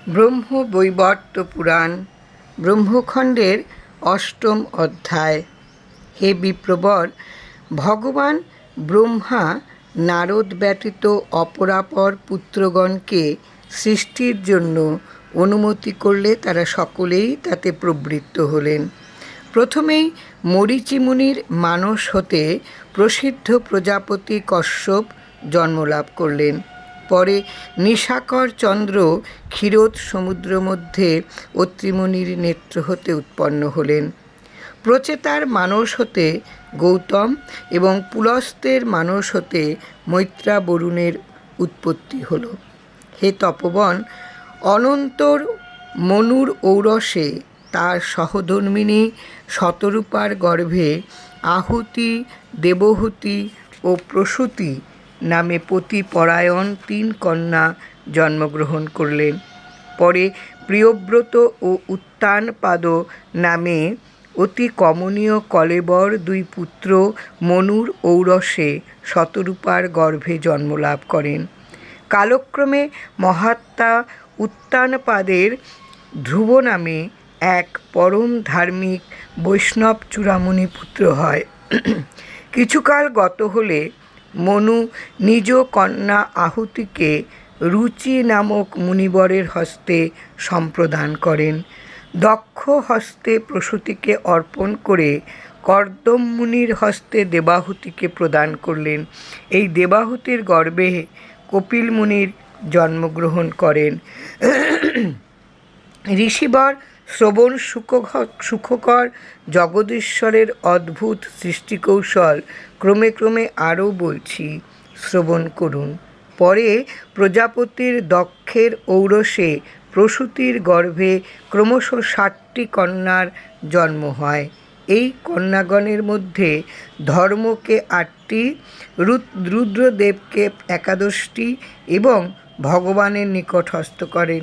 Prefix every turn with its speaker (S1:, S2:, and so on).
S1: ব্রহ্মবৈবর্ত পুরাণ ব্রহ্মখণ্ডের অষ্টম অধ্যায়। হে বিপ্রবর, ভগবান ব্রহ্মা নারদ ব্যতীত অপরাপর পুত্রগণকে সৃষ্টির জন্য অনুমতি করলে তারা সকলেই তাতে প্রবৃত্ত হলেন। প্রথমেই মরীচি মুনির মানস হতে প্রসিদ্ধ প্রজাপতি কশ্যপ জন্মলাভ করলেন। পরে নিশাকর চন্দ্র ক্ষীরোদ সমুদ্র মধ্যে অত্রিমুনির নেত্র হতে উৎপন্ন হলেন। প্রচেতার মানস হতে গৌতম এবং পুলস্তের মানস হতে মৈত্রা বরুণের উৎপত্তি হল। হে তপবন, অনন্তর মনুর ঔরসে তার সহধর্মিণী শতরূপার গর্ভে আহুতি, দেবহূতি ও প্রসূতি নামে পতিপরায়ণ 3 কন্যা জন্মগ্রহণ করলেন। পরে প্রিয়ব্রত ও উত্তানপাদ নামে অতি কমনীয় কলেবর 2 পুত্র মনুর ঔরসে শতরূপার গর্ভে জন্মলাভ করেন। কালক্রমে মহাত্মা উত্তানপাদের ধ্রুব নামে এক পরম ধার্মিক বৈষ্ণব চূড়ামণি পুত্র হয়। কিছুকাল গত হলে মনু নিজ কন্যা আহুতিকে রুচি নামক মুনিবরের হস্তে সম্প্রদান করেন। দক্ষ হস্তে প্রসূতিকে অর্পণ করে কর্দম মুনির হস্তে দেবাহুতিকে প্রদান করলেন। এই দেবাহুতির গর্ভে কপিল মুনির জন্মগ্রহণ করেন। ঋষিবর শ্রবণ সুখকর জগদীশ্বরের অদ্ভুত সৃষ্টিকৌশল ক্রমে ক্রমে আরও বলছি, শ্রবণ করুন। পরে প্রজাপতির দক্ষের ঔরসে প্রসূতির গর্ভে ক্রমশ 60টি কন্যার জন্ম হয়। এই কন্যাগণের মধ্যে ধর্মকে 8টি, রুদ্রদেবকে 11টি এবং ভগবানের নিকট হস্ত করেন